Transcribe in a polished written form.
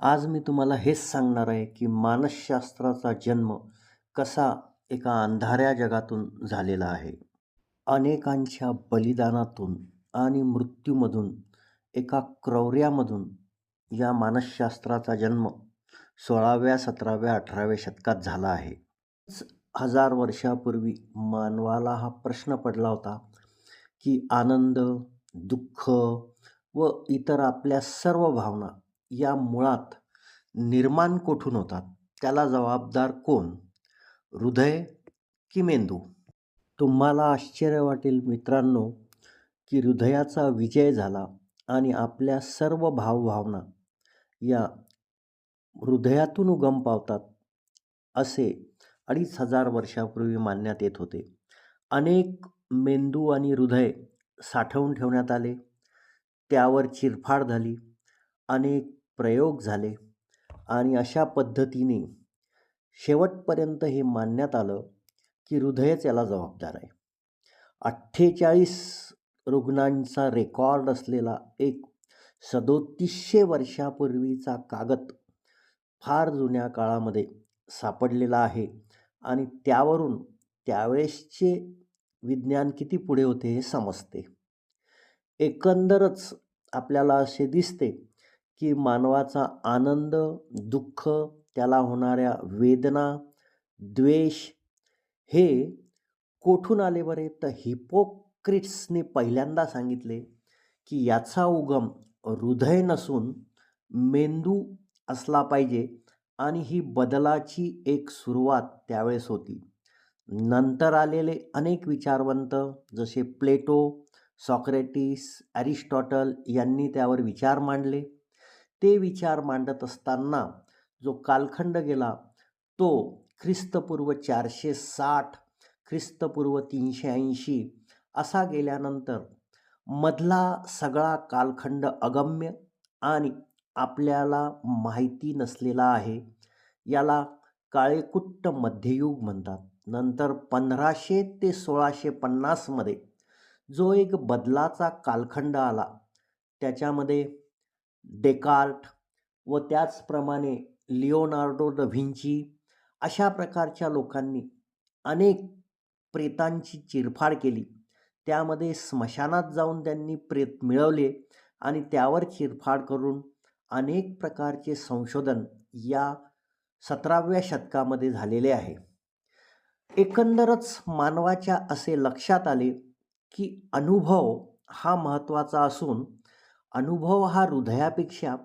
आज मी तुम्हाला हेच सांगणार आहे, की मानसशास्त्राचा जन्म कसा एका अंधाऱ्या जगातून झालेला आहे. अनेकांच्या बलिदानातून आणि मृत्यूमधून, एका क्रौर्यामधून या मानसशास्त्राचा जन्म 16व्या, 17व्या, 18व्या शतकात झाला आहे. 1000 वर्षापूर्वी मानवाला हा प्रश्न पडला होता, की आनंद, दुःख व इतर आपल्या सर्व भावना या मुळात निर्माण कोठून होतात? त्याला जबाबदार कोण? हृदय की मेंदू? तुम्हाला आश्चर्य वाटेल मित्रांनो, की हृदयाचा विजय झाला आणि आपल्या सर्व भावभावना या हृदयातून उगम पावतात, असे 2500 वर्षापूर्वी मानण्यात येत होते. अनेक मेंदू आणि हृदय साठवून ठेवण्यात आले. त्यावर चिरफाड झाली. अनेक प्रयोग झाले आणि अशा पद्धतीने शेवटपर्यंत हे मानण्यात आलं, की हृदयच याला जबाबदार आहे. 48 रुग्णांचा रेकॉर्ड असलेला एक 3700 वर्षापूर्वीचा कागद फार जुन्या काळामध्ये सापडलेला आहे आणि त्यावरून त्यावेळेसचे विज्ञान किती पुढे होते हे समजते. एकंदरच आपल्याला असे दिसते, की मानवाचा आनंद, दुःख, त्याला होणाऱ्या वेदना, द्वेष हे कोठून आले बरे? तर हिपोक्रेट्सने पहिल्यांदा सांगितले, की याचा उगम हृदय नसून मेंदू असला पाहिजे आणि ही बदलाची एक सुरुवात त्यावेळेस होती. नंतर आलेले अनेक विचारवंत जसे प्लेटो, सॉक्रेटिस, ॲरिस्टॉटल यांनी त्यावर विचार मांडले. ते विचार मांडत असताना जो कालखंड गेला तो ख्रिस्तपूर्व 460, ख्रिस्तपूर्व 380 असा गेल्यानंतर मधला सगळा कालखंड अगम्य आणि आपल्याला माहिती नसलेला आहे. याला काळेकुट्ट मध्ययुग म्हणतात. नंतर 1500 ते 1650 मध्ये जो एक बदलाचा कालखंड आला, त्याच्यामध्ये डेकार्ट व त्याचप्रमाणे लिओनार्डो द व्हिंची अशा प्रकारच्या लोकांनी अनेक प्रेतांची चिरफाड केली. त्यामध्ये स्मशानात जाऊन त्यांनी प्रेत मिळवले आणि त्यावर चिरफाड करून अनेक प्रकारचे संशोधन या 17व्या शतकामध्ये झालेले आहे. एकंदरच मानवाच्या असे लक्षात आले, की अनुभव हा महत्त्वाचा असून अनुभव हा हृदयापेक्षा